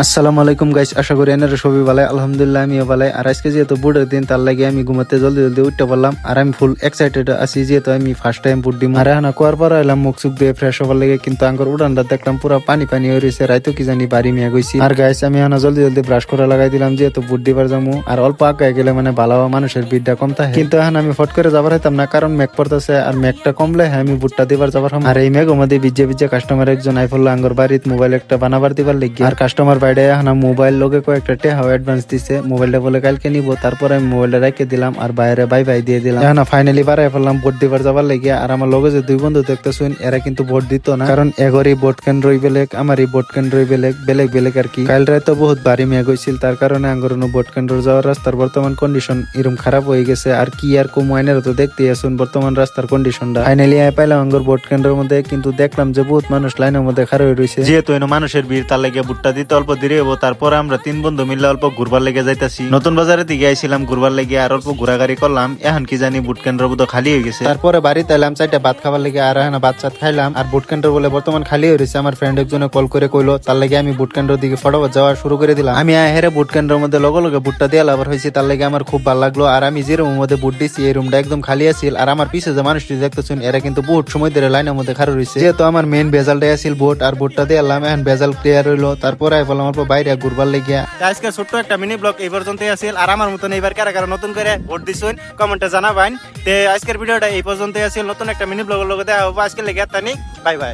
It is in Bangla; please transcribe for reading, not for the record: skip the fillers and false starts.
আসসালামু আলাইকুম গাইস, আশা করি এনারা সবই ভালো। আলহামদুলিল্লাহ আমিও ভালো। আর আজকে যেহেতু বুটের দিন, তার লাগে আমি ঘুমাতে জলদি জলদি উঠতে পারলাম। আর আমি ফুল এক্সাইটেড আছি, যেহেতু আমি ফার্স্ট টাইম বুট দিম। আর এখন কুয়ার পর এলাম মুখ চুখ দিয়ে ফ্রেশ হবার লাগে, কিন্তু আঙ্গর উড়ানটা দেখলাম পুরো পানি পানি হয়ে রয়েছে। রাইতো কি জানি বাড়ি মিয়া গেছি। আর গাইস আমি এখন জলদি জলদি ব্রাশ করে লাগাই দিলাম, যেহেতু বুট দিবার যাবো। আর অল্প আগে গেলে মানে ভালো মানুষের ভিড়টা কম থাকে, কিন্তু এখন আমি ফট করে যাবার হইতাম না, কারণ মেঘ পড়তেছে। আর মেঘটা কমলে আমি বুটটা দিবার যাবার হম। আর এই মেঘ মধ্যে ভিজে ভিজে কাস্টমার একজন আইফুল্লাহ আঙ্গর বাড়িত মোবাইল একটা বানাবার দিবার লেগে। আর কাস্টমার বাইরে এখন মোবাইল লোকে কয়েকটা টেহা অ্যাডভান্স দিছে, মোবাইলটা বলে কালকে নিবো। তারপরে আমি মোবাইলটা রেখে দিলাম আর বাইরে বাই বাই দিয়ে দিলাম। এখন ফাইনালি বাড়াই ফেললাম ভোট দিবার যাবার লেগে। আর আমার লগে যে দুই বন্ধু দেখতেছেন, এরা কিন্তু ভোট দিত না, কারণ এগরই ভোট কেন্দ্রই বেলেগ, আমার এই ভোট কেন্দ্রই বেলেগ বেলেগ বেলেগ আর কি। কাল রাতে বহুত ভারী মেঘ হয়েছিল, তার কারণে আঙ্গরনো ভোট কেন্দ্র যাওয়ার রাস্তার বর্তমান কন্ডিশন এরকম খারাপ হয়ে গেছে। আর কি আর কম আইনের তো দেখতে আসুন বর্তমান রাস্তার কন্ডিশনটা। ফাইনালি পাইলাম আঙ্গর ভোট কেন্দ্রের মধ্যে, কিন্তু দেখলাম যে বহুত মানুষ লাইনের মধ্যে খাড়া হয়ে রয়েছে। যেহেতু মানুষের ভিড়, তার লেগে ভোটটা দিতে অল্প দেরি হবো। তারপরে আমরা তিন বন্ধু মিলে অল্প ঘুরবার লেগে যাইতাছি। নতুন বাজারের দিকে আইছিলাম ঘুরবার লেগে, আর অল্প ঘোরাঘুরি করলাম। এখন কি জানি বুট কেন্দ্র বোধ খালি হয়ে গেছে। তারপরে বাড়িতে এলাম চারটা ভাত খাবার লেগে, আর এখন ভাত চাত খাইলাম। আর বুট কেন্দ্র বলে বর্তমান খালি হয়ে রয়েছে। আমার ফ্রেন্ড একজনে কল করে কইলো, তার লেগে আমি বুট কেন্দ্রের দিকে ফটাফট যাওয়া শুরু করে দিলাম। আমি হেরে বুট কেন্দ্রের মধ্যে লগে লগে বুটটা দিয়ে লাভার হয়েছি, তার লেগে আমার খুব ভালো লাগলো। আর আমি যে রুমের মধ্যে বুট দিছি, এই রুমটা একদম খালি আছিল। আর আমার পিছে যে মানুষটি দেখতেছেন, এরা কিন্তু বহুত সময় ধরে লাইনের মধ্যে খাড়া রয়েছে। যেহেতু আমার মেইন বেজালটাই আছিল বুট, আর বুটটা দিয়ে এলাম। এখন বেজাল ক্লিয়ার হইলো, তারপরে বললাম অল্প বাইরে ঘুরবার লেগে। আজকে ছোট্ট একটা মিনি ব্লগ এই পর্যন্তই আছিল। আর আমার মতন এইবার কারা কারা নতুন করে ভোট দিছেন কমেন্টে জানাবেন। তে আজকের ভিডিওটা এই পর্যন্তই আছিল। নতুন একটা মিনি ব্লগের লগে দেখা হবে। আজকে লেগে বাই বাই।